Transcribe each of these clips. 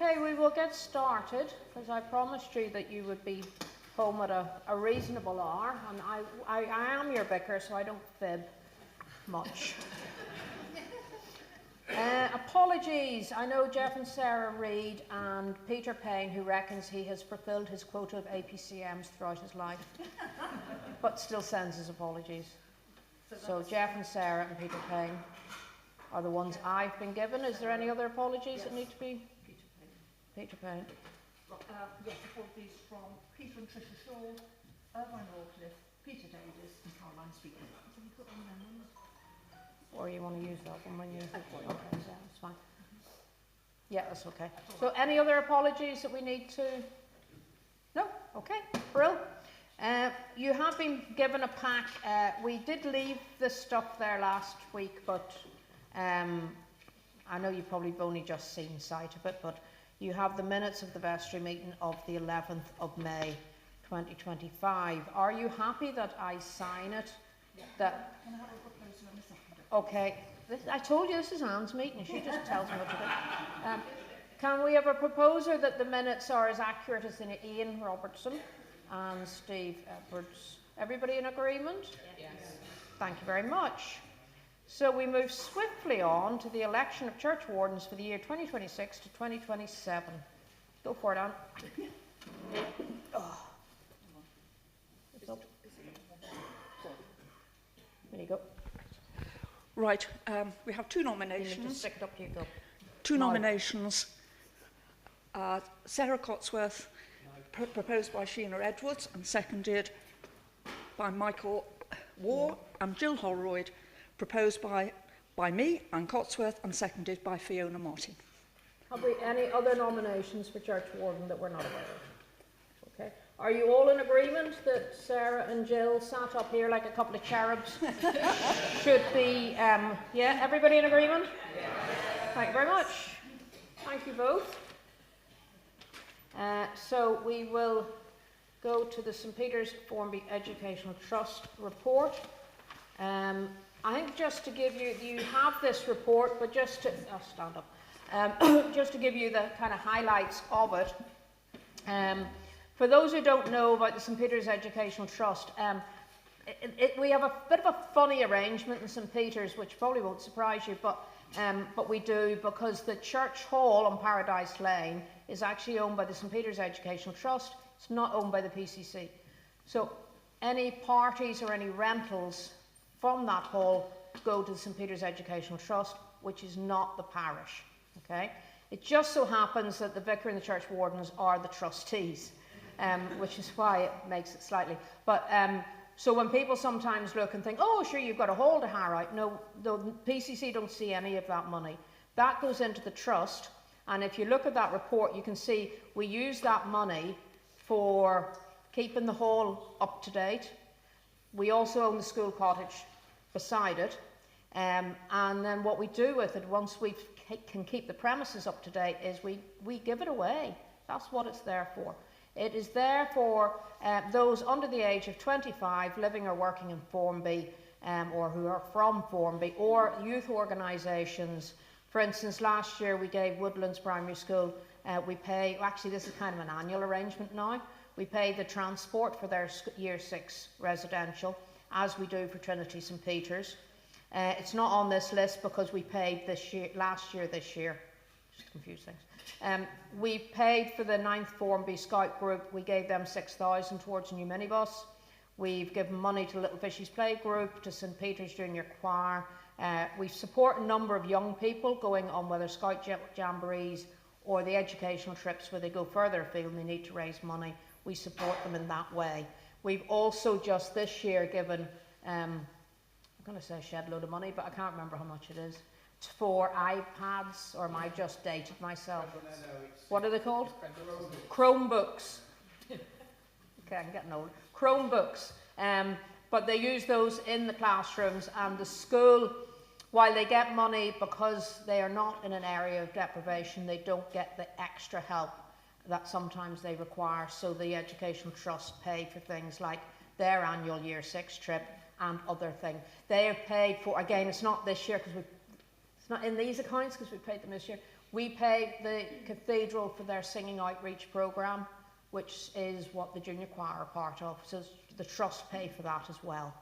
Okay, we will get started, because I promised you that you would be home at a reasonable hour, and I am your vicar, so I don't fib much. Apologies, I know Jeff and Sarah Reid and Peter Payne, who reckons he has fulfilled his quota of APCMs throughout his life, but still sends his apologies. So Jeff and Sarah and Peter Payne are the ones I've been given. Is there any other apologies that need to be? Peter Payne. Yes, apologies from Peter and Tricia Shaw, Irvine Rawcliffe, Peter Davis and Caroline Speaker. Or you want to use that one when you... Okay, yeah, that's fine. Yeah, that's okay. So any other apologies that we need to... No? Okay, Brill. You have been given a pack. We did leave this stuff there last week, but I know you've probably only just seen sight of it, but you have the minutes of the vestry meeting of the 11th of May 2025. Are you happy that I sign it? Yeah. That, can I have a proposal in a second? okay. I told you this is Anne's meeting. She just tells me what to do. Can we have a proposer that the minutes are as accurate as in Ian Robertson and Steve Edwards? Everybody in agreement? Yes. Thank you very much. So we move swiftly on to the election of church wardens for the year 2026 to 2027. Go for it, Anne. Oh. It's up. There you go. Right, we have two You need to nominations. stick it up, you go. Two nominations. Sarah Cotsworth, proposed by Sheena Edwards and seconded by Michael Waugh, and Jill Holroyd, proposed by me and Cotsworth and seconded by Fiona Martin. Have we any other nominations for church warden that we're not aware of? Okay. Are you all in agreement that Sarah and Jill sat up here like a couple of cherubs? Should be, yeah, everybody in agreement? Yeah. Thank you very much. Thank you both. So we will go to the St Peter's Formby Educational Trust report. I think just to give you, you have this report, but just to, I'll stand up, just to give you the kind of highlights of it. For those who don't know about the St Peter's Educational Trust, we have a bit of a funny arrangement in St Peter's, which probably won't surprise you, but we do, because the church hall on Paradise Lane is actually owned by the St Peter's Educational Trust. It's not owned by the PCC. So any parties or any rentals from that hall go to the St Peter's Educational Trust, which is not the parish. Okay? It just so happens that the vicar and the church wardens are the trustees, which is why it makes it slightly. But so when people sometimes look and think, oh, sure, you've got a hall to hire out. No, the PCC don't see any of that money. That goes into the trust. And if you look at that report, you can see we use that money for keeping the hall up to date. We also own the school cottage beside it. And then what we do with it, once we can keep the premises up to date, is we give it away. That's what it's there for. It is there for those under the age of 25 living or working in Formby, or who are from Formby, or youth organisations. For instance, last year we gave Woodlands Primary School, we pay, actually this is kind of an annual arrangement now, we pay the transport for their Year 6 residential, as we do for Trinity St Peter's. It's not on this list because we paid this year, last year, this year, just to confuse things. We paid for the 9th Formby Scout group, we gave them 6,000 towards a new minibus. We've given money to Little Fishies Play Group, to St Peter's Junior Choir. We support a number of young people going on whether Scout jamborees or the educational trips where they go further afield and they need to raise money. We support them in that way. We've also just this year given, I'm going to say shed a load of money, but I can't remember how much it is, for iPads, or am I just dated myself? What are they called? Chromebooks. Okay, I'm getting old. Chromebooks. But they use those in the classrooms, and the school, while they get money because they are not in an area of deprivation, they don't get the extra help that sometimes they require. So the Educational Trust pay for things like their annual Year 6 trip and other things. They are paid for, again, it's not this year because it's not in these accounts because we paid them this year. We pay the cathedral for their singing outreach programme, which is what the junior choir are part of. So the trust pay for that as well.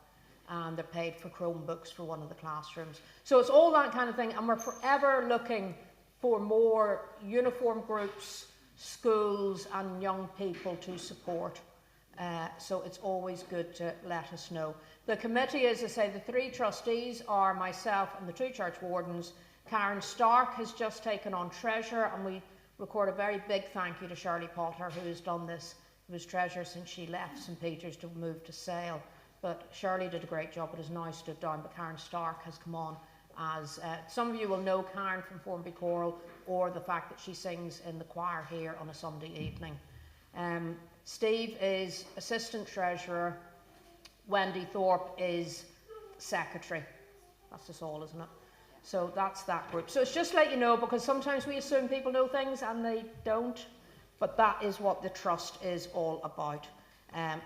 And they're paid for Chromebooks for one of the classrooms. So it's all that kind of thing, and we're forever looking for more uniform groups, schools and young people to support. So it's always good to let us know. The committee, as I say, the 3 trustees are myself and the 2 church wardens. Karen Stark has just taken on treasurer, and we record a very big thank you to Shirley Potter, who has done this, who was treasurer since she left St Peter's to move to Sale. But Shirley did a great job, but has now stood down. But Karen Stark has come on as, some of you will know Karen from Formby Choral, or the fact that she sings in the choir here on a Sunday evening. Steve is assistant treasurer. Wendy Thorpe is secretary. That's us all, isn't it? So that's that group. So it's just to let you know, because sometimes we assume people know things and they don't. But that is what the trust is all about.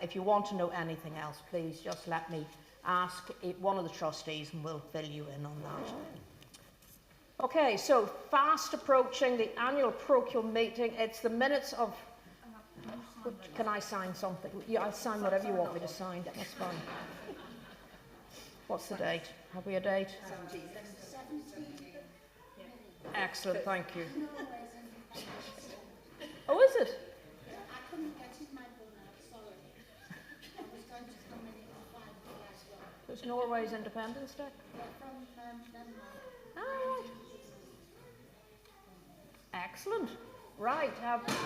If you want to know anything else, please just let me ask one of the trustees and we'll fill you in on that. Okay, so fast approaching the annual parochial meeting. It's the minutes of... Can I sign something? Yeah, I'll sign whatever you want me to sign. That's fine. What's the date? Have we a date? 17. Excellent, thank you. Oh, is it? I couldn't get in my bun out, sorry. I was going to come in at 5 as well. It's Norway's Independence Day. They're from Denmark. All right. Excellent. Right.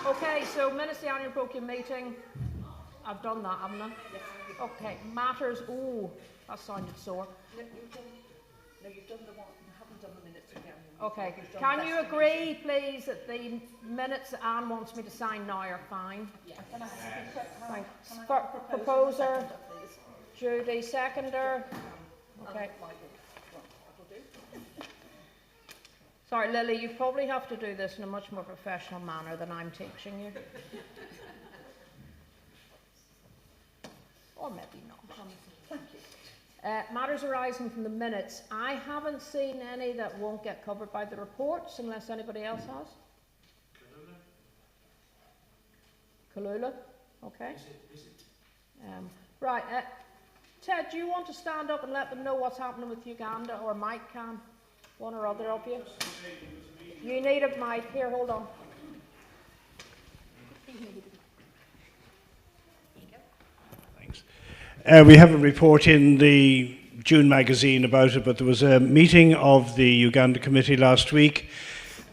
Okay, so minutes of the annual parochial meeting. I've done that, haven't I? Yes. Okay. Matters. Oh, that sounded sore. No, you've done the one. You haven't done the minutes again. Okay. Can you agree, please, that the minutes that Anne wants me to sign now are fine? Yeah. Thanks. Proposer, Judy, seconder. Okay. Sorry, Lily, you probably have to do this in a much more professional manner than I'm teaching you. Or maybe not. Thank you. Matters arising from the minutes. I haven't seen any that won't get covered by the reports, unless anybody else has. Kalula? Okay. Is it? Right. Ted, do you want to stand up and let them know what's happening with Uganda, or Mike can? One or other of you? You need a mic. Here, hold on. Thanks. We have a report in the June magazine about it, but there was a meeting of the Uganda Committee last week,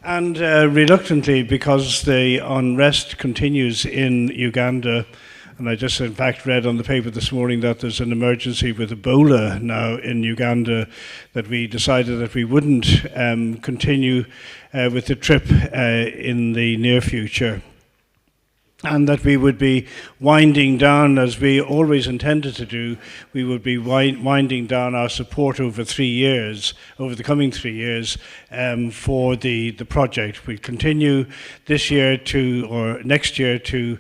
and reluctantly, because the unrest continues in Uganda, and I just in fact read on the paper this morning that there's an emergency with Ebola now in Uganda, that we decided that we wouldn't continue with the trip in the near future, and that we would be winding down, as we always intended to do. We would be winding down our support over 3 years, over the coming 3 years, for the project. We continue this year or next year to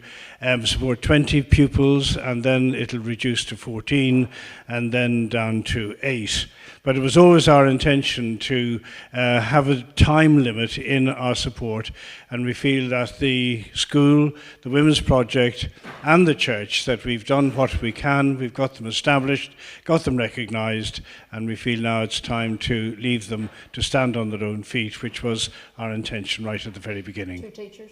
support 20 pupils, and then it'll reduce to 14, and then down to 8. But it was always our intention to have a time limit in our support, and we feel that the school, the Women's Project and the church, that we've done what we can, we've got them established, got them recognised, and we feel now it's time to leave them to stand on their own feet, which was our intention right at the very beginning. 2 teachers?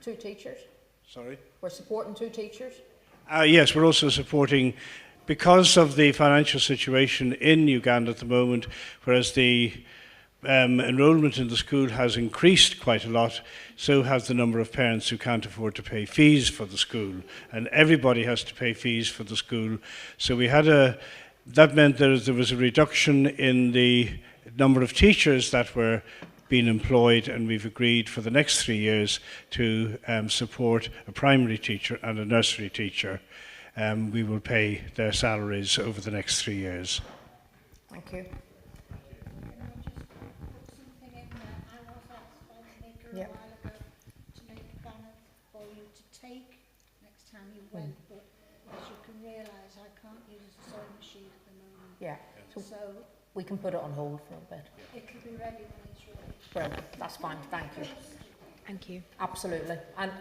2 teachers? Sorry? We're supporting 2 teachers? Yes, we're also supporting, because of the financial situation in Uganda at the moment, whereas the enrolment in the school has increased quite a lot, so has the number of parents who can't afford to pay fees for the school, and everybody has to pay fees for the school. So we had that meant there was a reduction in the number of teachers that were being employed, and we've agreed for the next 3 years to support a primary teacher and a nursery teacher. We will pay their salaries over the next 3 years. Thank you. Can I just put something in there? I was asked by the maker Yep. a while ago to make a banner for you to take next time you went, but as you can realise, I can't use a sewing machine at the moment. Yeah. So So we can put it on hold for a bit. It could be ready when it's ready. Brilliant, that's fine, thank you. Thank you. Absolutely. And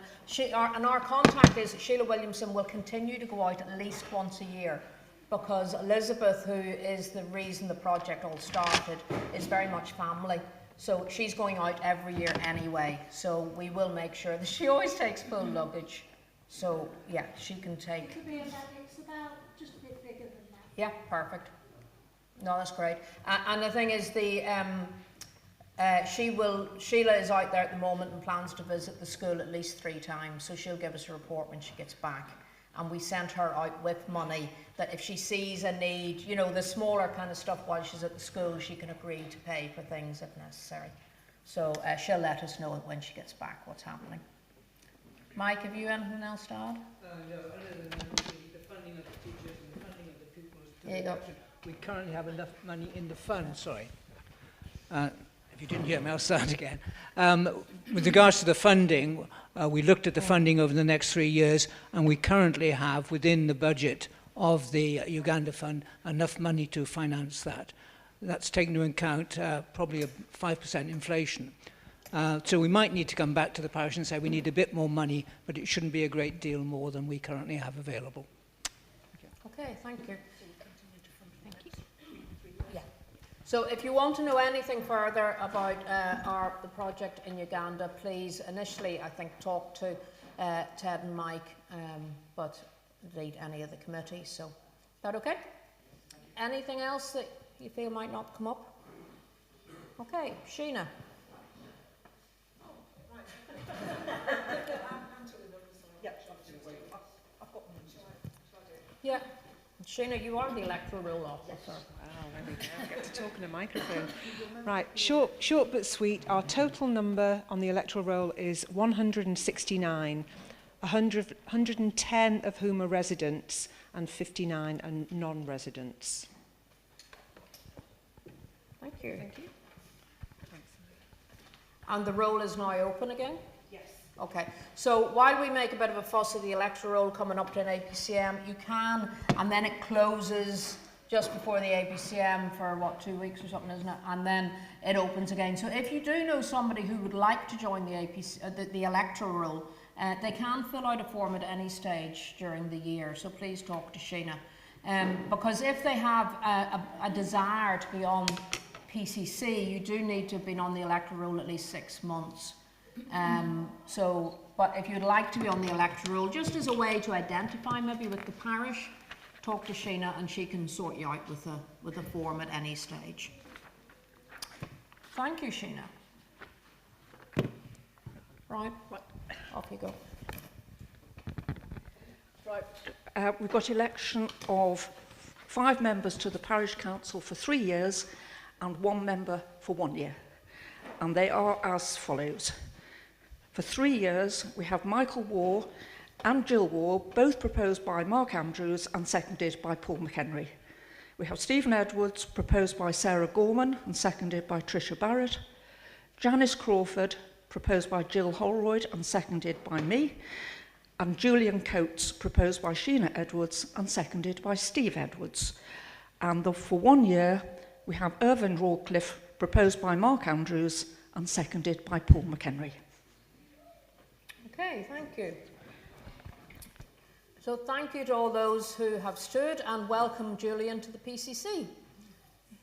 our contact is Sheila Williamson will continue to go out at least once a year, because Elizabeth, who is the reason the project all started, is very much family. So she's going out every year anyway. So we will make sure that she always takes full luggage. So yeah, she can It take. could be it's about just a bit bigger than that. Yeah, perfect. No, that's great. And the thing is, Sheila is out there at the moment and plans to visit the school at least 3 times. So she'll give us a report when she gets back. And we sent her out with money that if she sees a need, you know, the smaller kind of stuff while she's at the school, she can agree to pay for things if necessary. So she'll let us know when she gets back what's happening. Mike, have you anything else to add? No, other than the funding of the teachers and the funding of the pupils. There you go. We currently have enough money in the fund, sorry. If you didn't hear me, I'll start again. With regards to the funding, we looked at the funding over the next 3 years, and we currently have within the budget of the Uganda Fund enough money to finance that. That's taken into account probably a 5% inflation. So we might need to come back to the parish and say we need a bit more money, but it shouldn't be a great deal more than we currently have available. Okay, thank you. Thank you. Yeah. So if you want to know anything further about the project in Uganda, please initially, I think, talk to Ted and Mike, but indeed any of the committee. So, is that okay? Anything else that you feel might not come up? Okay, Sheena. Yeah, Sheena, you are the electoral roll officer. Oh, there we go. I get to talk in a microphone. Right, short but sweet. Our total number on the electoral roll is 169, 110 of whom are residents and 59 are non-residents. Thank you. Thank you. And the roll is now open again? Yes. Okay, so while we make a bit of a fuss of the electoral roll coming up to an APCM, you can, and then it closes just before the APCM for, what, 2 weeks or something, isn't it? And then it opens again. So if you do know somebody who would like to join the electoral roll, they can fill out a form at any stage during the year, so please talk to Sheena. Because if they have a desire to be on PCC, you do need to have been on the electoral roll at least 6 months. But if you'd like to be on the electoral roll, just as a way to identify maybe with the parish, talk to Sheena and she can sort you out with a form at any stage. Thank you, Sheena. Right, off you go. Right, we've got election of 5 members to the parish council for 3 years and 1 member for 1 year. And they are as follows. For 3 years, we have Michael Waugh and Jill Waugh, both proposed by Mark Andrews and seconded by Paul McHenry. We have Stephen Edwards, proposed by Sarah Gorman and seconded by Tricia Barrett. Janice Crawford, proposed by Jill Holroyd and seconded by me. And Julian Coates, proposed by Sheena Edwards and seconded by Steve Edwards. And for 1 year, we have Irvin Rawcliffe, proposed by Mark Andrews and seconded by Paul McHenry. Okay, thank you. So thank you to all those who have stood, and welcome Julian to the PCC.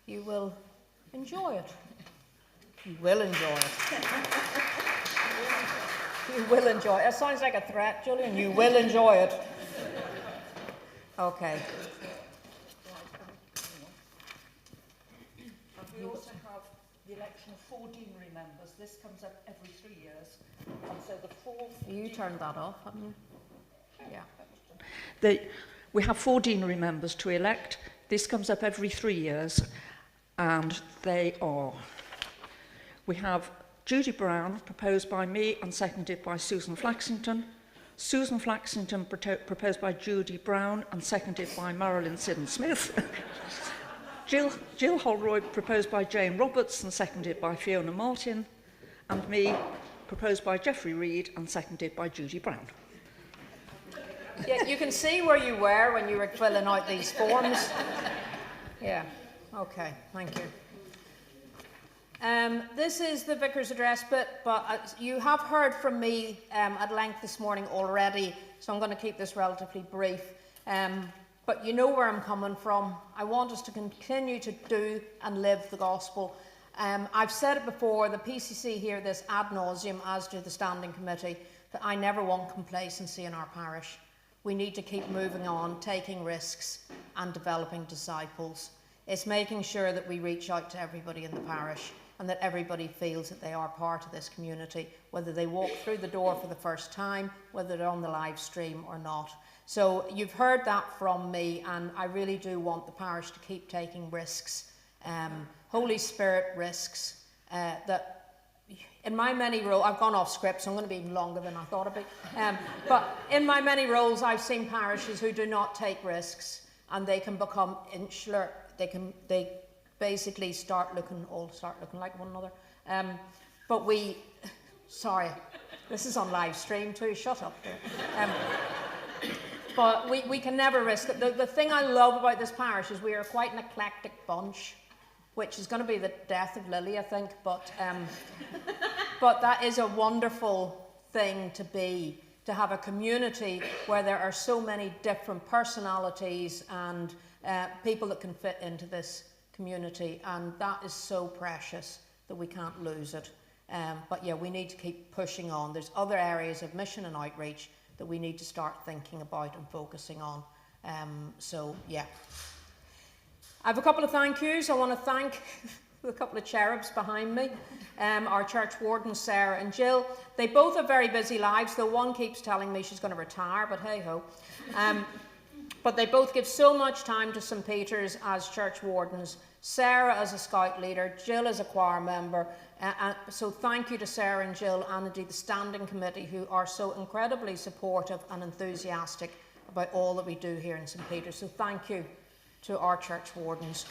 You will enjoy it. You will enjoy it. You will enjoy it. It sounds like a threat, Julian. You will enjoy it. Okay. And we also have the election of 4 deanery members. This comes up every 3 years. And so the 4... You turned that off, haven't you? Yeah. We have 4 deanery members to elect. This comes up every 3 years. And they are... We have Judy Brown, proposed by me and seconded by Susan Flaxington. Susan Flaxington, proposed by Judy Brown and seconded by Marilyn Siddon-Smith. Jill Holroyd, proposed by Jane Roberts and seconded by Fiona Martin. And me, proposed by Geoffrey Reid and seconded by Judy Brown. Yeah, you can see where you were when you were filling out these forms. Yeah, Okay, thank you. This is the Vicar's address bit, but you have heard from me at length this morning already, so I'm going to keep this relatively brief. But you know where I'm coming from. I want us to continue to do and live the gospel. I've said it before, the PCC hear this ad nauseum, as do the Standing Committee, that I never want complacency in our parish. We need to keep moving on, taking risks and developing disciples. It's making sure that we reach out to everybody in the parish and that everybody feels that they are part of this community, whether they walk through the door for the first time, whether they're on the live stream or not. So you've heard that from me, and I really do want the parish to keep taking risks, Holy Spirit risks, that in my many roles, I've gone off script, so I'm going to be even longer than I thought I'd be. But in my many roles, I've seen parishes who do not take risks, and they can become insular. They basically start looking like one another. But sorry, this is on live stream too. Shut up there. But we can never risk it. The thing I love about this parish is we are quite an eclectic bunch, which is going to be the death of Lily, I think. But that is a wonderful thing to have a community where there are so many different personalities and people that can fit into this community. And that is so precious that we can't lose it. But yeah, we need to keep pushing on. There's other areas of mission and outreach that we need to start thinking about and focusing on. So yeah. I have a couple of thank yous. I want to thank a couple of cherubs behind me, our church wardens, Sarah and Jill. They both have very busy lives, though one keeps telling me she's going to retire, but hey ho. But they both give so much time to St. Peter's as church wardens, Sarah as a scout leader, Jill as a choir member. So thank you to Sarah and Jill, and indeed the Standing Committee, who are so incredibly supportive and enthusiastic about all that we do here in St. Peter's. So thank you to our church wardens.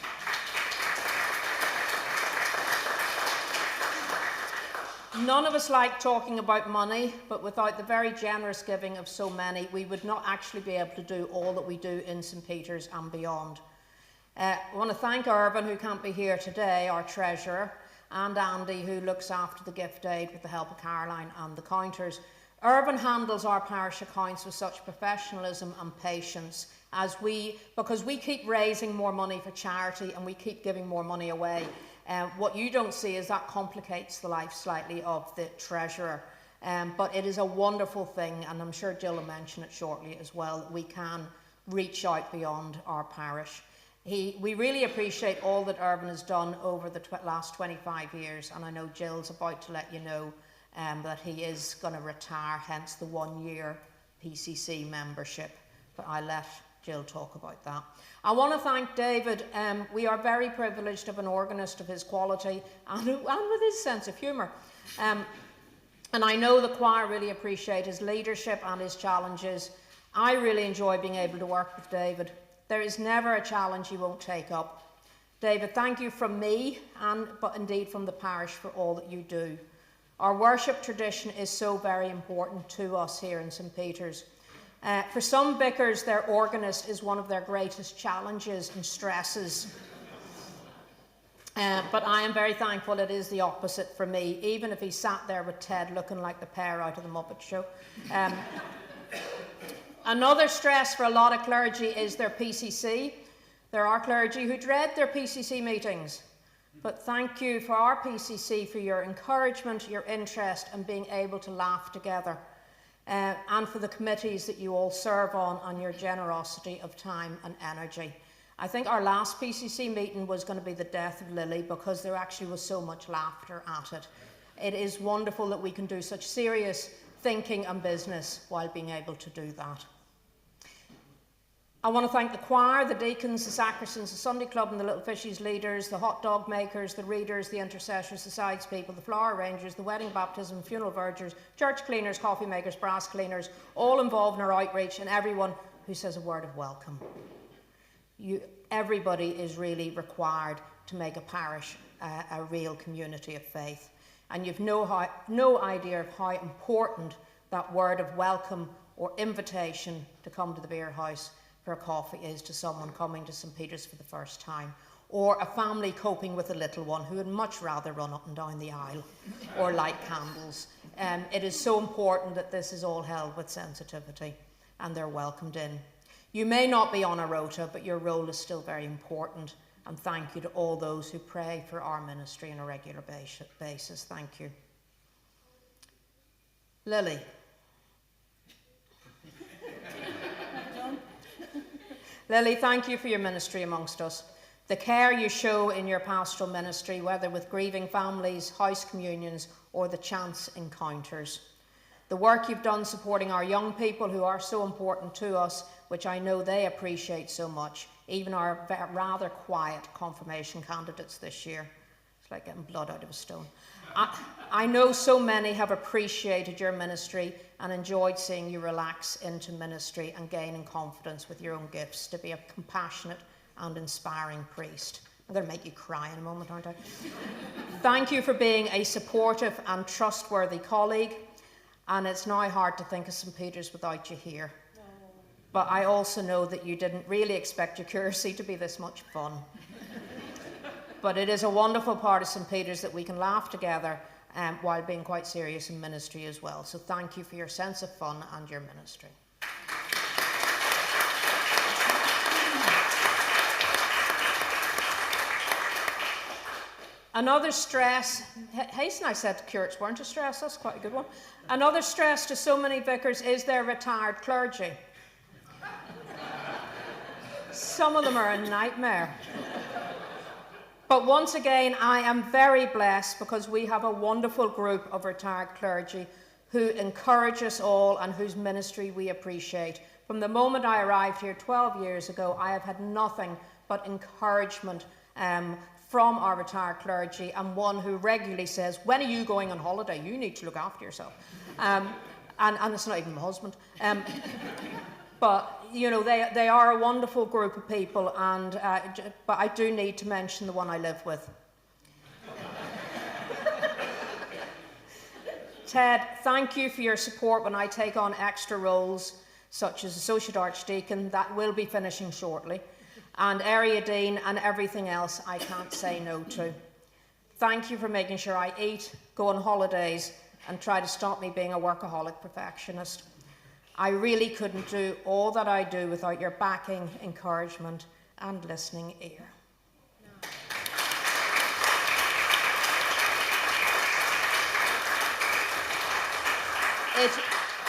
None of us like talking about money, but without the very generous giving of so many, we would not actually be able to do all that we do in St. Peter's and beyond. I want to thank Irvin, who can't be here today, our treasurer, and Andy, who looks after the gift aid with the help of Caroline and the counters. Irvin handles our parish accounts with such professionalism and patience because we keep raising more money for charity and we keep giving more money away. What you don't see is that complicates the life slightly of the treasurer. But it is a wonderful thing, and I'm sure Jill will mention it shortly as well, that we can reach out beyond our parish. We really appreciate all that Irvin has done over the last 25 years, and I know Jill's about to let you know that he is going to retire, hence the 1-year PCC membership. But I'll let Jill talk about that. I want to thank David. We are very privileged to have an organist of his quality and with his sense of humour. And I know the choir really appreciate his leadership and his challenges. I really enjoy being able to work with David. There is never a challenge he won't take up. David, thank you from me, but indeed from the parish, for all that you do. Our worship tradition is so very important to us here in St. Peter's. For some vicars, their organist is one of their greatest challenges and stresses. But I am very thankful it is the opposite for me, even if he sat there with Ted looking like the pair out of the Muppet Show. Another stress for a lot of clergy is their PCC. There are clergy who dread their PCC meetings. But thank you for our PCC for your encouragement, your interest, and being able to laugh together. And for the committees that you all serve on, and your generosity of time and energy. I think our last PCC meeting was going to be the death of Lily because there actually was so much laughter at it. It is wonderful that we can do such serious thinking and business while being able to do that. I want to thank the choir, the deacons, the sacristans, the Sunday club and the Little Fishies leaders, the hot dog makers, the readers, the intercessors, the sides people, the flower arrangers, the wedding baptism, funeral vergers, church cleaners, coffee makers, brass cleaners, all involved in our outreach, and everyone who says a word of welcome. Everybody is really required to make a parish a real community of faith. And you've no idea of how important that word of welcome or invitation to come to the beer house for a coffee is to someone coming to St. Peter's for the first time. or a family coping with a little one who would much rather run up and down the aisle or light candles. It is so important that this is all held with sensitivity and they're welcomed in. You may not be on a rota, but your role is still very important. And thank you to all those who pray for our ministry on a regular basis. Thank you. Lily. Lily, thank you for your ministry amongst us. The care you show in your pastoral ministry, whether with grieving families, house communions, or the chance encounters. The work you've done supporting our young people who are so important to us, which I know they appreciate so much, even our rather quiet confirmation candidates this year. It's like getting blood out of a stone. I know so many have appreciated your ministry and enjoyed seeing you relax into ministry and gaining confidence with your own gifts to be a compassionate and inspiring priest. I'm going to make you cry in a moment, aren't I? Thank you for being a supportive and trustworthy colleague. And it's now hard to think of St. Peter's without you here. But I also know that you didn't really expect your curacy to be this much fun. But it is a wonderful part of St. Peter's that we can laugh together while being quite serious in ministry as well. So thank you for your sense of fun and your ministry. Another stress, Hasten, I said curates weren't a stress, that's quite a good one. Another stress to so many vicars is their retired clergy. Some of them are a nightmare. But once again, I am very blessed because we have a wonderful group of retired clergy who encourage us all and whose ministry we appreciate. From the moment I arrived here 12 years ago, I have had nothing but encouragement from our retired clergy, and one who regularly says, when are you going on holiday? You need to look after yourself. And it's not even my husband. But, you know, they are a wonderful group of people, and but I do need to mention the one I live with. Ted, thank you for your support when I take on extra roles, such as Associate Archdeacon. That will be finishing shortly. And Area Dean and everything else I can't say no to. Thank you for making sure I eat, go on holidays, and try to stop me being a workaholic perfectionist. I really couldn't do all that I do without your backing, encouragement, and listening ear.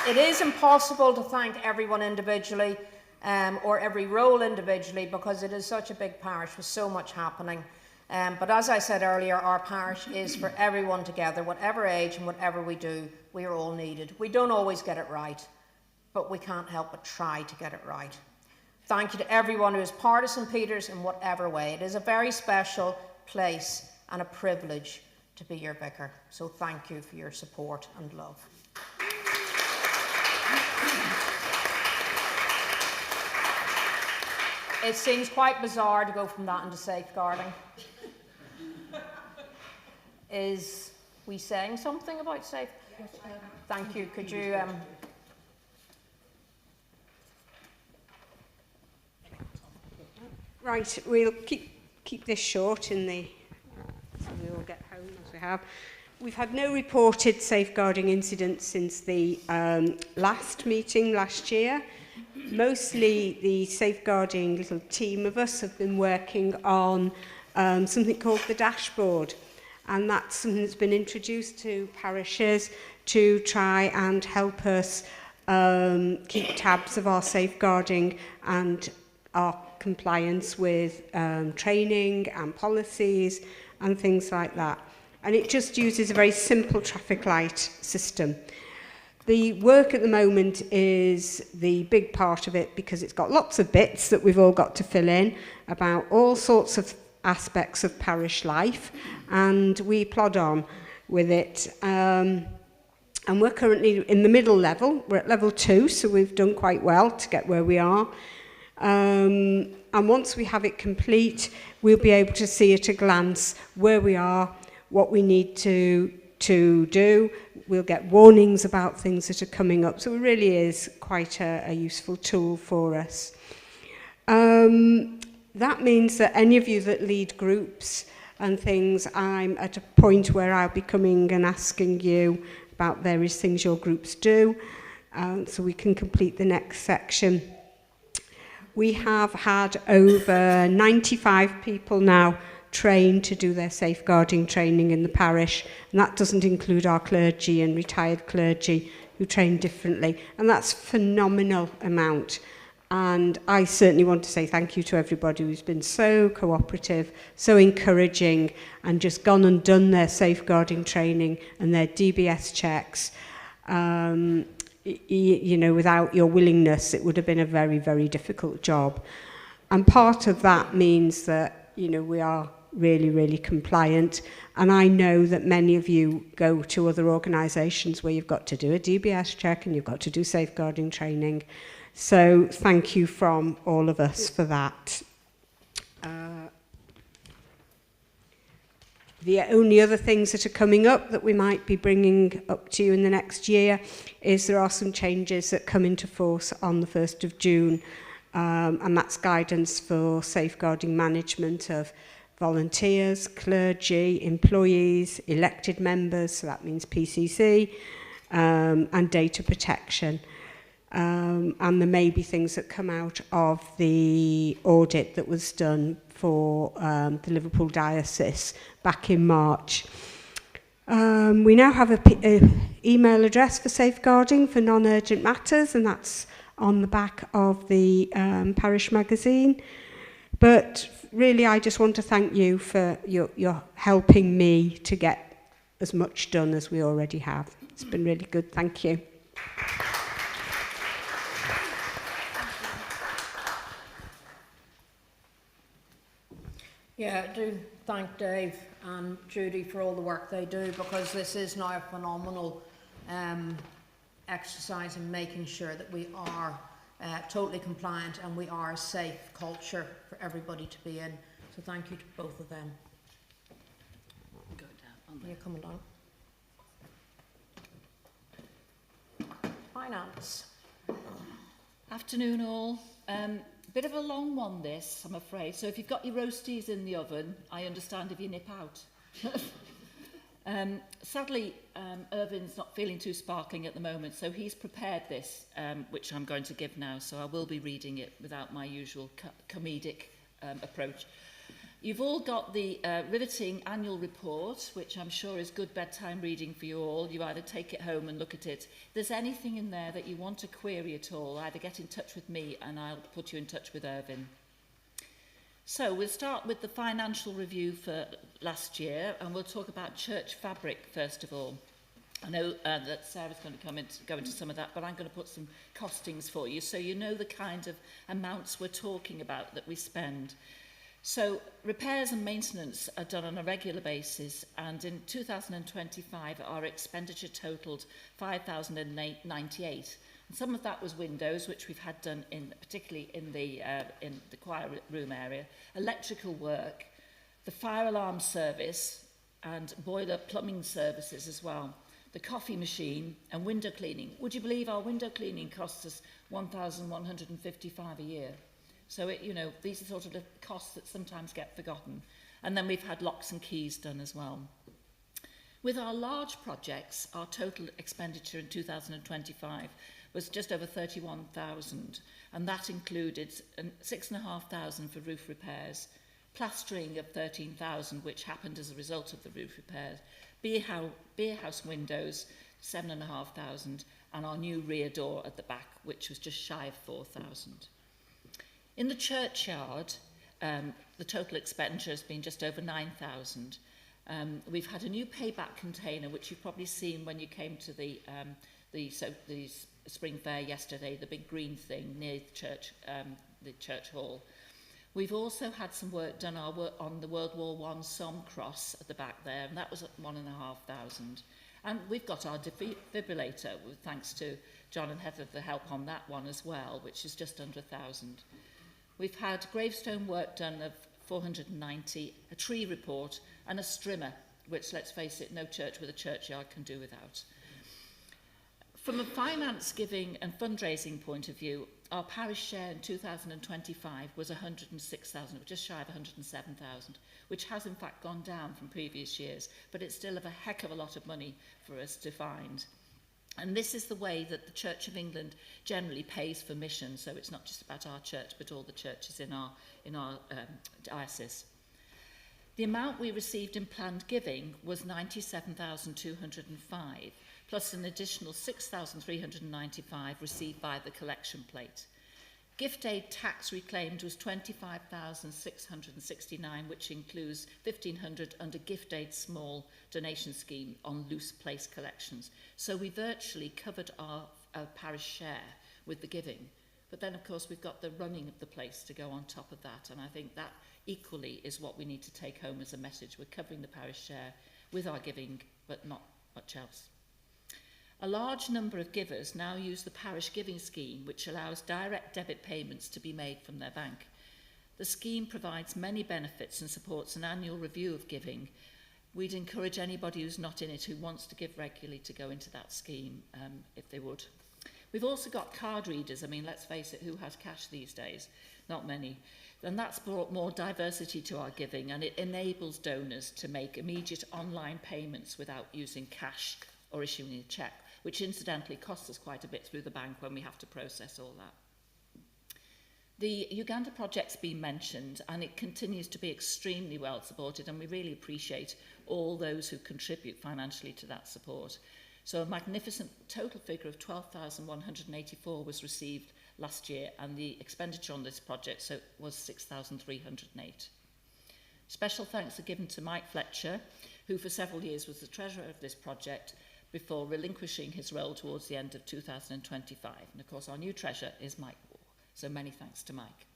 It is impossible to thank everyone individually, or every role individually, because it is such a big parish with so much happening. But as I said earlier, our parish is for everyone together, whatever age and whatever we do, we are all needed. We don't always get it right, but we can't help but try to get it right. Thank you to everyone who is part of St. Peter's in whatever way. It is a very special place and a privilege to be your vicar. So thank you for your support and love. It seems quite bizarre to go from that into safeguarding. Is we saying something about safe? Yes, thank you. Could you... Right, we'll keep this short in the... so we all get home as we have. We've had no reported safeguarding incidents since the last meeting last year. Mostly the safeguarding little team of us have been working on something called the dashboard, and that's something that's been introduced to parishes to try and help us keep tabs of our safeguarding and our compliance with training and policies and things like that. And it just uses a very simple traffic light system. The work at the moment is the big part of it because it's got lots of bits that we've all got to fill in about all sorts of aspects of parish life, and we plod on with it. And we're currently in the middle level. We're at level 2, so we've done quite well to get where we are. And once we have it complete, we'll be able to see at a glance where we are, what we need to do. We'll get warnings about things that are coming up. So it really is quite a useful tool for us. That means that any of you that lead groups and things, I'm at a point where I'll be coming and asking you about various things your groups do, so we can complete the next section. We have had over 95 people now trained to do their safeguarding training in the parish, and that doesn't include our clergy and retired clergy who train differently, and that's a phenomenal amount. And I certainly want to say thank you to everybody who's been so cooperative, so encouraging, and just gone and done their safeguarding training and their DBS checks. You know, without your willingness, it would have been a very, very difficult job. And part of that means that, you know, we are really, really compliant. And I know that many of you go to other organisations where you've got to do a DBS check and you've got to do safeguarding training. So thank you from all of us for that. The only other things that are coming up that we might be bringing up to you in the next year is there are some changes that come into force on the 1st of June, and that's guidance for safeguarding management of volunteers, clergy, employees, elected members, so that means PCC, and data protection. And there may be things that come out of the audit that was done for the Liverpool Diocese back in March. We now have an email address for safeguarding for non-urgent matters, and that's on the back of the parish magazine. But really, I just want to thank you for your helping me to get as much done as we already have. It's been really good. Thank you. Yeah, I do thank Dave and Judy for all the work they do, because this is now a phenomenal exercise in making sure that we are totally compliant and we are a safe culture for everybody to be in. So thank you to both of them. Go down. You're coming down. Finance. Afternoon all. Bit of a long one this, I'm afraid. So if you've got your roasties in the oven, I understand if you nip out. Sadly, Irvin's not feeling too sparkling at the moment, so he's prepared this, which I'm going to give now. So I will be reading it without my usual comedic approach. You've all got the riveting annual report, which I'm sure is good bedtime reading for you all. You either take it home and look at it. If there's anything in there that you want to query at all, either get in touch with me and I'll put you in touch with Irvin. So we'll start with the financial review for last year, and we'll talk about church fabric first of all. I know that Sarah's going to go into some of that, but I'm going to put some costings for you so you know the kind of amounts we're talking about that we spend. So repairs and maintenance are done on a regular basis, and in 2025 our expenditure totalled 5,098. And some of that was windows, which we've had done particularly in the choir room area, electrical work, the fire alarm service, and boiler plumbing services as well, the coffee machine and window cleaning. Would you believe our window cleaning costs us £1,155 a year? So, these are sort of the costs that sometimes get forgotten. And then we've had locks and keys done as well. With our large projects, our total expenditure in 2025 was just over 31,000, and that included 6,500 for roof repairs, plastering of 13,000, which happened as a result of the roof repairs, beer house windows, 7,500, and our new rear door at the back, which was just shy of 4,000. In the churchyard, the total expenditure has been just over 9,000. We've had a new payback container, which you've probably seen when you came to the spring fair yesterday, the big green thing near the church hall. We've also had some work done on the World War I Somme cross at the back there, and that was at 1,500. And we've got our defibrillator, thanks to John and Heather, the help on that one as well, which is just under 1,000. We've had gravestone work done of 490, a tree report, and a strimmer, which, let's face it, no church with a churchyard can do without. From a finance, giving and fundraising point of view, our parish share in 2025 was 106,000, just shy of 107,000, which has in fact gone down from previous years, but it's still a heck of a lot of money for us to find. And this is the way that the Church of England generally pays for missions, so it's not just about our church, but all the churches in our diocese. The amount we received in planned giving was 97,205, plus an additional 6,395 received by the collection plate. Gift aid tax reclaimed was 25,669, which includes 1,500 under gift aid small donation scheme on loose place collections. So we virtually covered our parish share with the giving. But then, of course, we've got the running of the place to go on top of that. And I think that equally is what we need to take home as a message. We're covering the parish share with our giving, but not much else. A large number of givers now use the parish giving scheme, which allows direct debit payments to be made from their bank. The scheme provides many benefits and supports an annual review of giving. We'd encourage anybody who's not in it, who wants to give regularly, to go into that scheme if they would. We've also got card readers. I mean, let's face it, who has cash these days? Not many. And that's brought more diversity to our giving, and it enables donors to make immediate online payments without using cash or issuing a cheque, which incidentally costs us quite a bit through the bank when we have to process all that. The Uganda project's been mentioned, and it continues to be extremely well supported, and we really appreciate all those who contribute financially to that support. So a magnificent total figure of 12,184 was received last year, and the expenditure on this project was 6,308. Special thanks are given to Mike Fletcher, who for several years was the treasurer of this project, before relinquishing his role towards the end of 2025. And of course, our new treasurer is Mike Moore. So many thanks to Mike.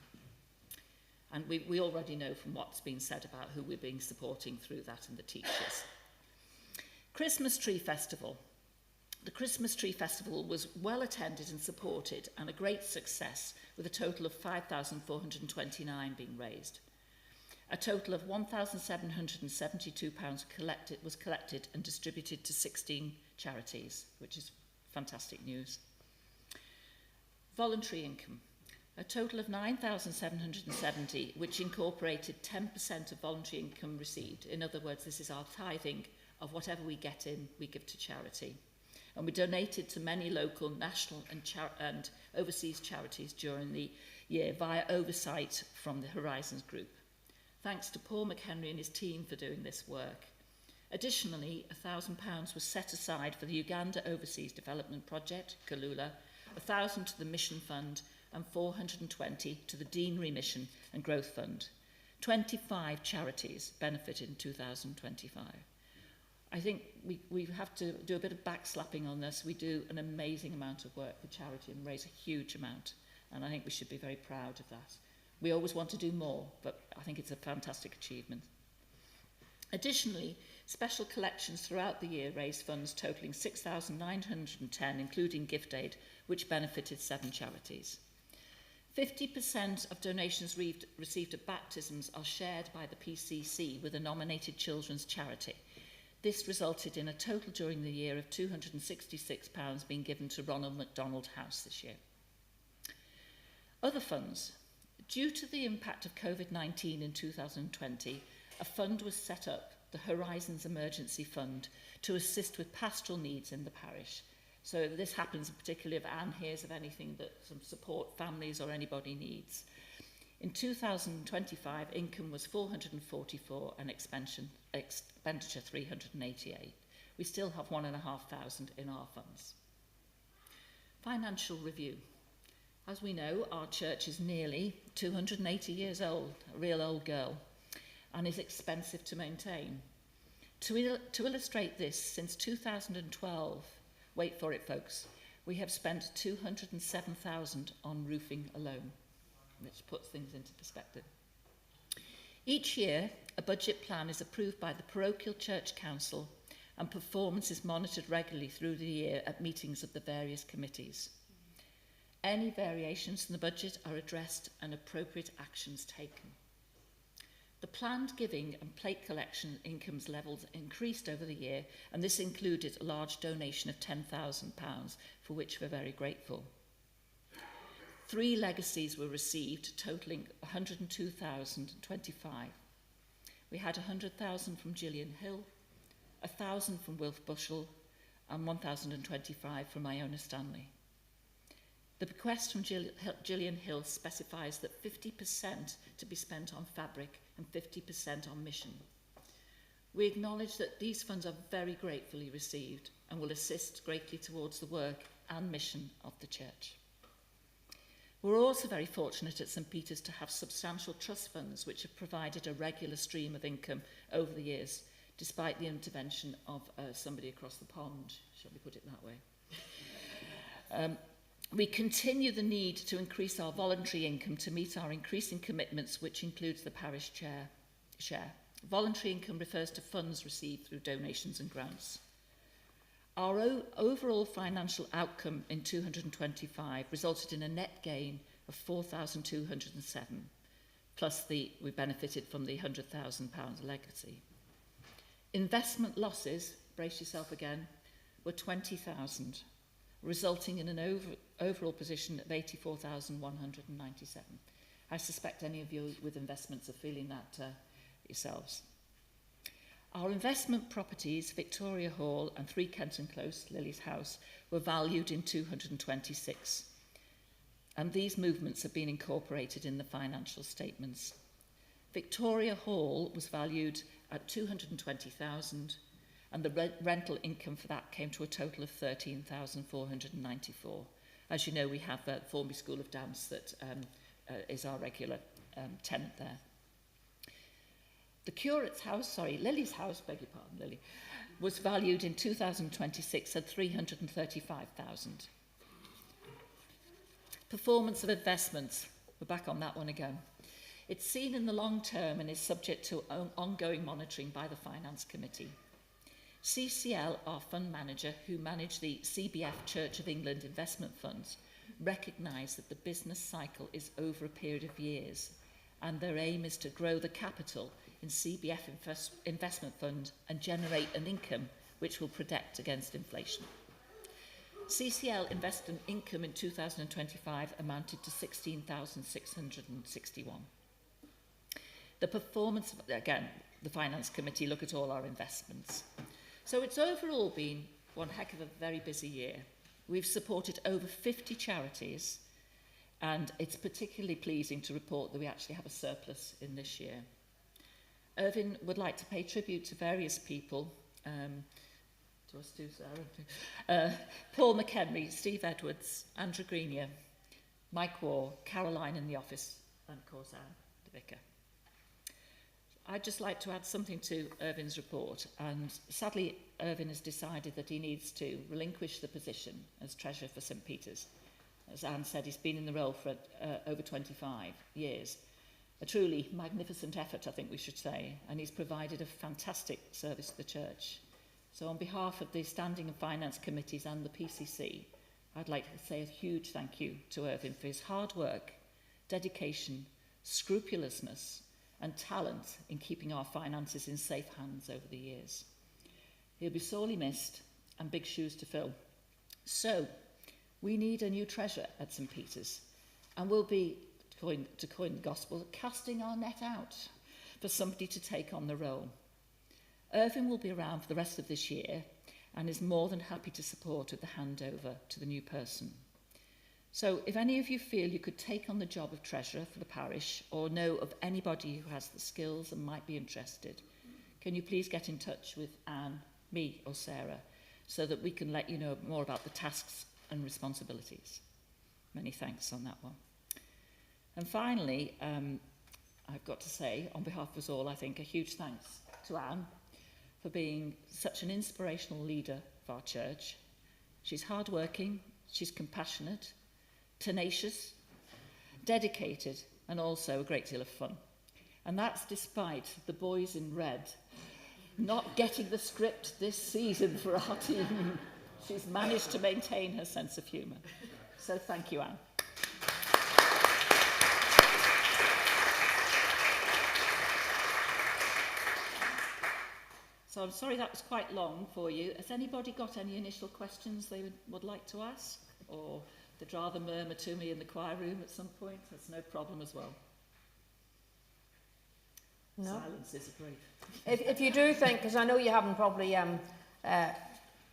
And we already know from what's been said about who we're being supporting through that and the teachers. Christmas Tree Festival. The Christmas Tree Festival was well attended and supported, and a great success, with a total of £5,429 being raised. A total of £1,772 was collected and distributed to 16 charities, which is fantastic news. Voluntary income. A total of 9,770, which incorporated 10% of voluntary income received. In other words, this is our tithing of whatever we get in, we give to charity. And we donated to many local, national and overseas charities during the year via oversight from the Horizons Group. Thanks to Paul McHenry and his team for doing this work. Additionally, £1,000 was set aside for the Uganda Overseas Development Project, Kalula, 1,000 to the Mission Fund, and 420 to the Deanery Mission and Growth Fund. 25 charities benefited in 2025. I think we have to do a bit of backslapping on this. We do an amazing amount of work for charity and raise a huge amount, and I think we should be very proud of that. We always want to do more, but I think it's a fantastic achievement. Additionally, special collections throughout the year raised funds totalling 6,910, including gift aid, which benefited 7 charities. 50% of donations received at baptisms are shared by the PCC with a nominated children's charity. This resulted in a total during the year of £266 being given to Ronald McDonald House this year. Other funds. Due to the impact of COVID-19 in 2020, a fund was set up, the Horizons Emergency Fund, to assist with pastoral needs in the parish. So this happens particularly if Anne hears of anything that some support families or anybody needs. In 2025, income was 444 and expenditure 388. We still have 1,500 in our funds. Financial review. As we know, our church is nearly 280 years old, a real old girl, and is expensive to maintain. To illustrate this, since 2012, wait for it folks, we have spent 207,000 on roofing alone, which puts things into perspective. Each year, a budget plan is approved by the Parochial Church Council, and performance is monitored regularly through the year at meetings of the various committees. Any variations in the budget are addressed and appropriate actions taken. The planned giving and plate collection incomes levels increased over the year, and this included a large donation of £10,000, for which we're very grateful. 3 legacies were received, totalling 102,025. We had 100,000 from Gillian Hill, 1,000 from Wilf Bushell, and 1,025 from Iona Stanley. The bequest from Gillian Hill specifies that 50% to be spent on fabric and 50% on mission. We acknowledge that these funds are very gratefully received and will assist greatly towards the work and mission of the church. We're also very fortunate at St Peter's to have substantial trust funds which have provided a regular stream of income over the years, despite the intervention of somebody across the pond, shall we put it that way. We continue the need to increase our voluntary income to meet our increasing commitments, which includes the parish share. Voluntary income refers to funds received through donations and grants. Our overall financial outcome in 225 resulted in a net gain of 4,207, plus we benefited from the £100,000 legacy. Investment losses, brace yourself again, were 20,000, resulting in an overall position of 84,197. I suspect any of you with investments are feeling that yourselves. Our investment properties, Victoria Hall and 3 Kenton Close, Lily's house, were valued in 226. And these movements have been incorporated in the financial statements. Victoria Hall was valued at 220,000, and the rental income for that came to a total of 13,494. As you know, we have the Formby School of Dance that is our regular tenant there. The curate's house, Lily's house, beg your pardon, Lily, was valued in 2026 at 335,000. Performance of investments, we're back on that one again. It's seen in the long term and is subject to ongoing monitoring by the Finance Committee. CCL, our fund manager, who manage the CBF Church of England investment funds, recognise that the business cycle is over a period of years, and their aim is to grow the capital in CBF investment fund and generate an income which will protect against inflation. CCL investment income in 2025 amounted to 16,661. The performance, again, the Finance Committee look at all our investments. So it's overall been one heck of a very busy year. We've supported over 50 charities, and it's particularly pleasing to report that we actually have a surplus in this year. Irvin would like to pay tribute to various people. Paul McHenry, Steve Edwards, Andrew Greenier, Mike Waugh, Caroline in the office, and of course Anne, the vicar. I'd just like to add something to Irvin's report, and sadly Irvin has decided that he needs to relinquish the position as Treasurer for St Peter's. As Anne said, he's been in the role for over 25 years. A truly magnificent effort, I think we should say, and he's provided a fantastic service to the church. So on behalf of the Standing and Finance Committees and the PCC, I'd like to say a huge thank you to Irvin for his hard work, dedication, scrupulousness, and talent in keeping our finances in safe hands over the years. He'll be sorely missed and big shoes to fill. So, we need a new treasurer at St Peter's, and we'll be, to coin the gospel, casting our net out for somebody to take on the role. Irvin will be around for the rest of this year and is more than happy to support with the handover to the new person. So if any of you feel you could take on the job of treasurer for the parish or know of anybody who has the skills and might be interested, can you please get in touch with Anne, me or Sarah so that we can let you know more about the tasks and responsibilities. Many thanks on that one. And finally, I've got to say, on behalf of us all, I think a huge thanks to Anne for being such an inspirational leader of our church. She's hardworking, she's compassionate, tenacious, dedicated, and also a great deal of fun. And that's despite the boys in red not getting the script this season for our team. She's managed to maintain her sense of humour. So thank you, Anne. So I'm sorry that was quite long for you. Has anybody got any initial questions they would like to ask? Or they'd rather murmur to me in the choir room at some point? That's no problem as well. No. Silence is a brief. If you do think, because I know you haven't probably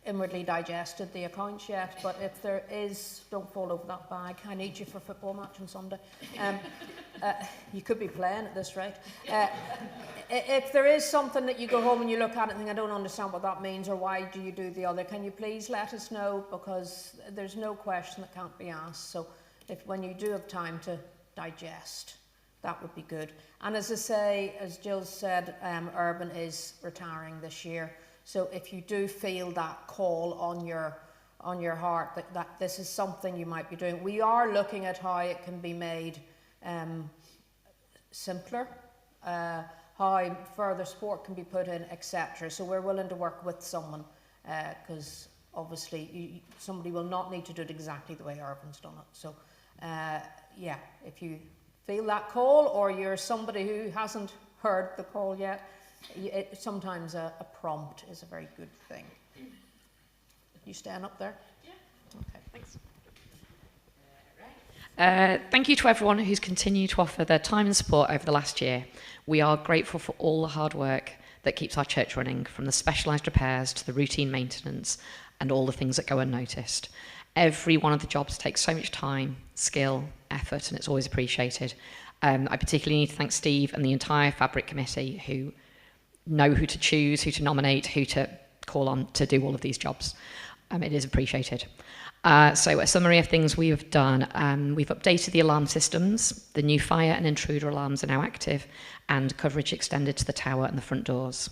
inwardly digested the accounts yet, but if there is, don't fall over that bag. I need you for a football match on Sunday. You could be playing at this rate. If there is something that you go home and you look at it and think, I don't understand what that means, or why do you do the other, can you please let us know? Because there's no question that can't be asked. So when you do have time to digest, that would be good. And as I say, as Jill said, Urban is retiring this year. So if you do feel that call on your heart that this is something you might be doing, we are looking at how it can be made simpler, how further support can be put in, etc. So we're willing to work with someone because obviously somebody will not need to do it exactly the way Urban's done it. So yeah, if you feel that call, or you're somebody who hasn't heard the call yet, sometimes a prompt is a very good thing. You stand up there? Yeah. Okay, thanks. Thank you to everyone who's continued to offer their time and support over the last year. We are grateful for all the hard work that keeps our church running, from the specialised repairs to the routine maintenance and all the things that go unnoticed. Every one of the jobs takes so much time, skill, effort, and it's always appreciated. I particularly need to thank Steve and the entire Fabric Committee, who know who to choose, who to nominate, who to call on to do all of these jobs. It is appreciated. So a summary of things we have done. We've updated the alarm systems. The new fire and intruder alarms are now active, and coverage extended to the tower and the front doors.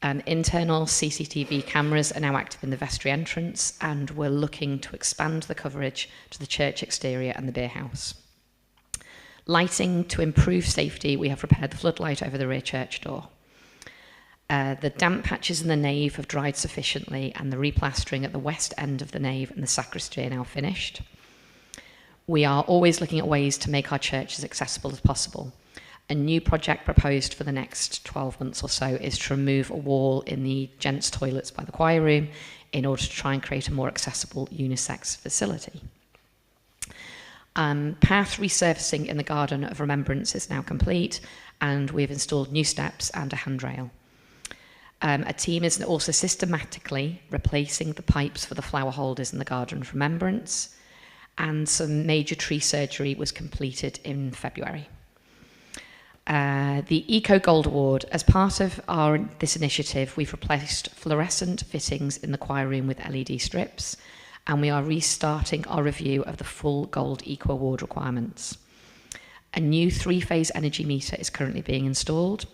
Internal CCTV cameras are now active in the vestry entrance, and we're looking to expand the coverage to the church exterior and the beer house. Lighting to improve safety, we have repaired the floodlight over the rear church door. The damp patches in the nave have dried sufficiently, and the replastering at the west end of the nave and the sacristy are now finished. We are always looking at ways to make our church as accessible as possible. A new project proposed for the next 12 months or so is to remove a wall in the gents' toilets by the choir room in order to try and create a more accessible unisex facility. Path resurfacing in the Garden of Remembrance is now complete, and we've installed new steps and a handrail. A team is also systematically replacing the pipes for the flower holders in the Garden of Remembrance, and some major tree surgery was completed in February. The Eco Gold Award, as part of this initiative, we've replaced fluorescent fittings in the choir room with LED strips, and we are restarting our review of the full Gold Eco Award requirements. A new 3-phase energy meter is currently being installed,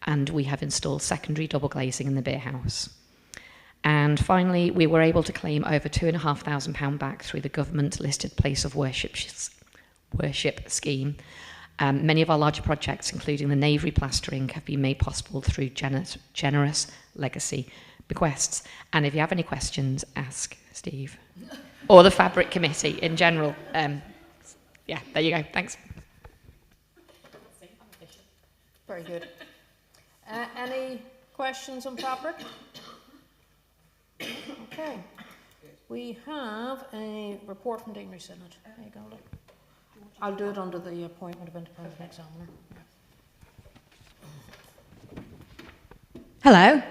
and we have installed secondary double glazing in the beer house. And finally, we were able to claim over £2,500 back through the government-listed place of worship scheme. Many of our larger projects, including the nave replastering, have been made possible through generous legacy bequests. And if you have any questions, ask Steve or the Fabric Committee in general. Yeah, there you go. Thanks. Very good. Any questions on Fabric? Okay. We have a report from Deanery Synod. There you go, look. I'll do it under the appointment of independent examiner. Hello.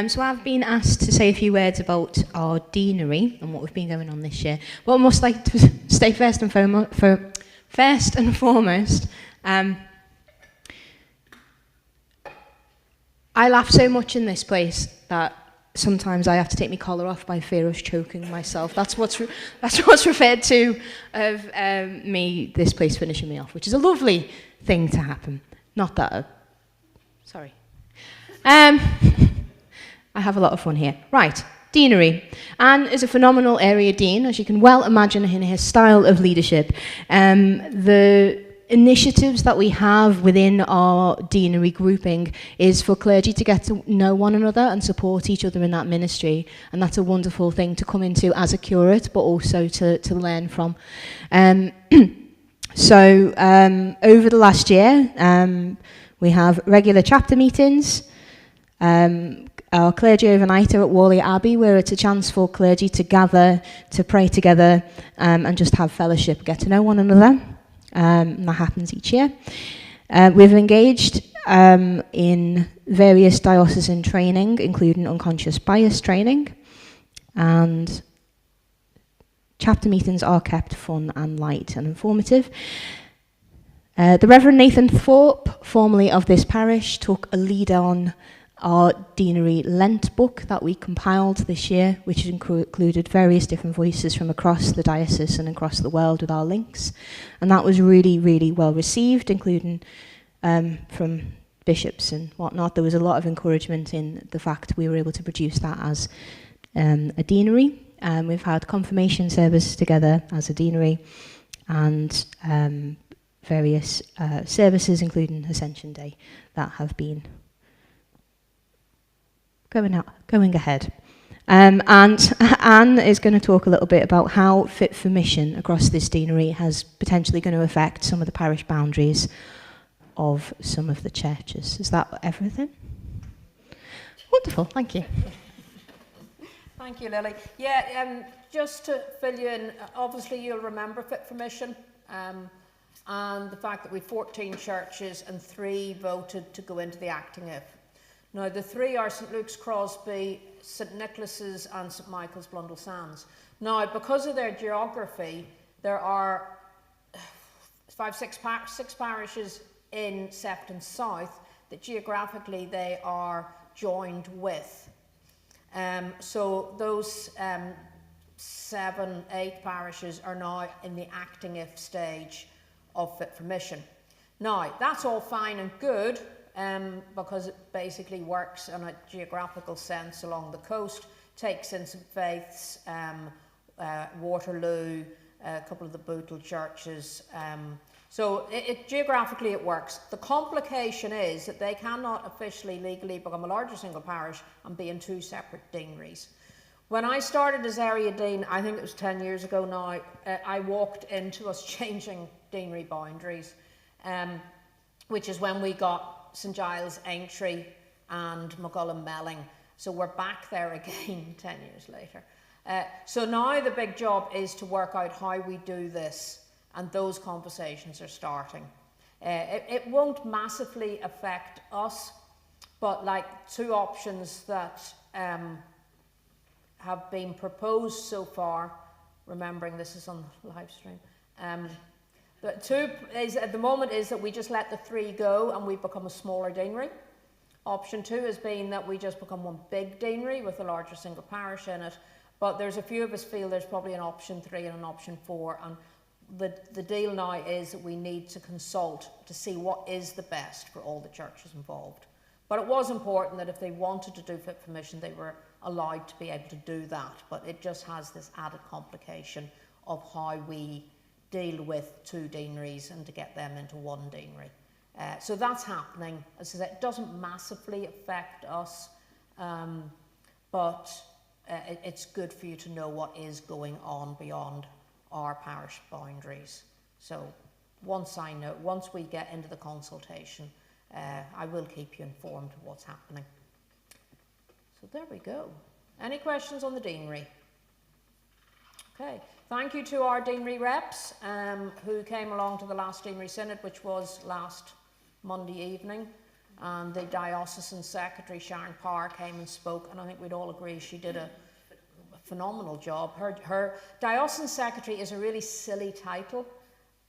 So I've been asked to say a few words about our deanery and what we've been going on this year. But I must like to stay first and foremost. I laugh so much in this place that sometimes I have to take my collar off by fear of choking myself. That's what's referred to of this place finishing me off, which is a lovely thing to happen. Not that. Sorry. I have a lot of fun here. Right, deanery. Anne is a phenomenal area dean, as you can well imagine in his style of leadership. The initiatives that we have within our deanery grouping is for clergy to get to know one another and support each other in that ministry, and that's a wonderful thing to come into as a curate, but also to learn from. So over the last year, we have regular chapter meetings, Our clergy overnight are at Worley Abbey, where it's a chance for clergy to gather, to pray together, and just have fellowship, get to know one another. And that happens each year. We've engaged in various diocesan training, including unconscious bias training, and chapter meetings are kept fun and light and informative. The Reverend Nathan Thorpe, formerly of this parish, took a lead on our deanery Lent book that we compiled this year, which included various different voices from across the diocese and across the world with our links. And that was really, really well received, including from bishops and whatnot. There was a lot of encouragement in the fact we were able to produce that as a deanery. We've had confirmation services together as a deanery, and various services, including Ascension Day, that have been going ahead. And Anne is going to talk a little bit about how Fit for Mission across this deanery has potentially going to affect some of the parish boundaries of some of the churches. Is that everything? Wonderful, thank you. Thank you, Lily. Yeah, just to fill you in, obviously you'll remember Fit for Mission, and the fact that we've 14 churches and 3 voted to go into the acting if. Now, the 3 are St Luke's Crosby, St Nicholas's and St Michael's Blundell Sands. Now, because of their geography, there are 6 parishes in Sefton South that geographically they are joined with. So those 7, 8 parishes are now in the acting if stage of Fit for Mission. Now, that's all fine and good, because it basically works in a geographical sense along the coast, takes in St Faith's, Waterloo, a couple of the Bootle churches. So geographically it works. The complication is that they cannot officially, legally become a larger single parish and be in 2 separate deaneries. When I started as area dean, I think it was 10 years ago now, I walked into us changing deanery boundaries, which is when we got St Giles, Aintree and McGullum Melling. So we're back there again 10 years later. So now the big job is to work out how we do this, and those conversations are starting. It won't massively affect us, but like 2 options that have been proposed so far, remembering this is on the live stream, the 2 is at the moment is that we just let the 3 go and we become a smaller deanery. Option 2 has been that we just become one big deanery with a larger single parish in it. But there's a few of us feel there's probably an option 3 and an option 4. And the deal now is that we need to consult to see what is the best for all the churches involved. But it was important that if they wanted to do Fit for Mission, they were allowed to be able to do that. But it just has this added complication of how we deal with 2 deaneries and to get them into 1 deanery. So that's happening. As I said, it doesn't massively affect us, but it's good for you to know what is going on beyond our parish boundaries. So once we get into the consultation, I will keep you informed of what's happening. So there we go. Any questions on the deanery? Okay. Thank you to our deanery reps who came along to the last deanery synod, which was last Monday evening. And the diocesan secretary, Sharon Parr, came and spoke, and I think we'd all agree she did a phenomenal job. Her diocesan secretary is a really silly title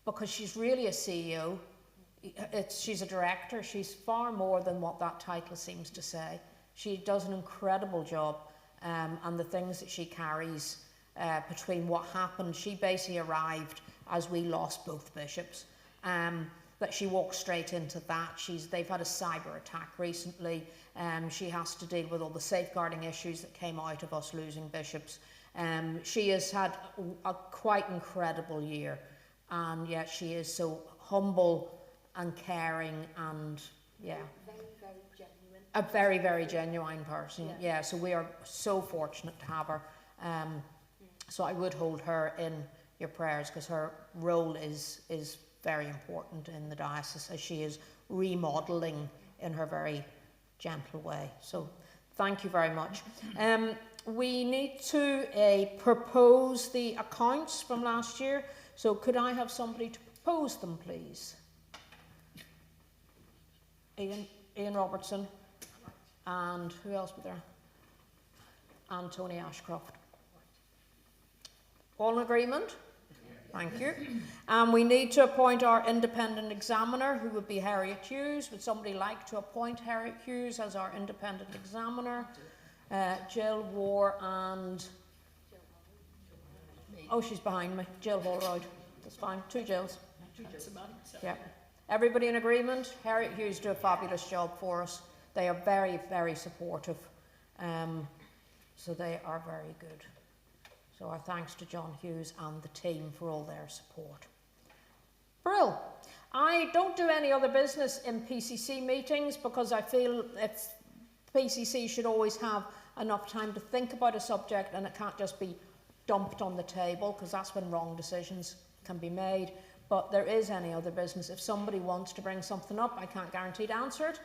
because she's really a CEO. She's a director. She's far more than what that title seems to say. She does an incredible job, and the things that she carries between what happened. She basically arrived as we lost both bishops. That she walked straight into that. They've had a cyber attack recently. She has to deal with all the safeguarding issues that came out of us losing bishops. She has had a quite incredible year, and yet she is so humble and caring, and Very genuine. a very, very genuine person. Yeah, so we are so fortunate to have her. So I would hold her in your prayers, because her role is very important in the diocese, as she is remodelling in her very gentle way. So thank you very much. We need to propose the accounts from last year. So could I have somebody to propose them, please? Ian Robertson, and who else was there? And Tony Ashcroft. All in agreement? Thank you. And we need to appoint our independent examiner, who would be Harriet Hughes. Would somebody like to appoint Harriet Hughes as our independent examiner? Jill War and... Oh, she's behind me. Jill Holroyd. That's fine. 2 Jills. Yeah. Everybody in agreement? Harriet Hughes do a fabulous job for us. They are very, very supportive. So they are very good. So our thanks to John Hughes and the team for all their support. Brill. I don't do any other business in PCC meetings because I feel PCC should always have enough time to think about a subject, and it can't just be dumped on the table, because that's when wrong decisions can be made. But there is any other business. If somebody wants to bring something up, I can't guarantee to answer it,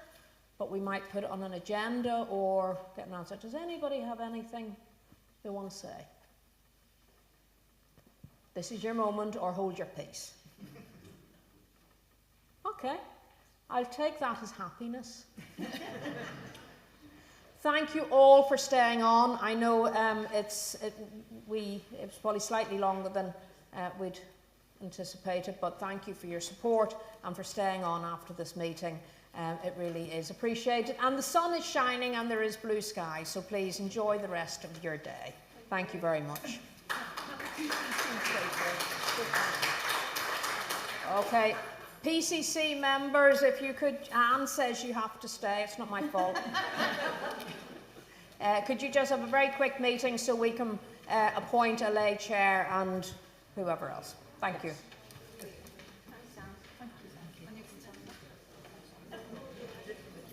but we might put it on an agenda or get an answer. Does anybody have anything they want to say? This is your moment, or hold your peace. Okay, I'll take that as happiness. Thank you all for staying on. I know it was probably slightly longer than we'd anticipated, but thank you for your support and for staying on after this meeting. It really is appreciated. And the sun is shining and there is blue sky, so please enjoy the rest of your day. Thank you very much. Okay, PCC members, if you could, Anne says you have to stay, it's not my fault. Could you just have a very quick meeting so we can appoint a lay chair and whoever else? Thank you.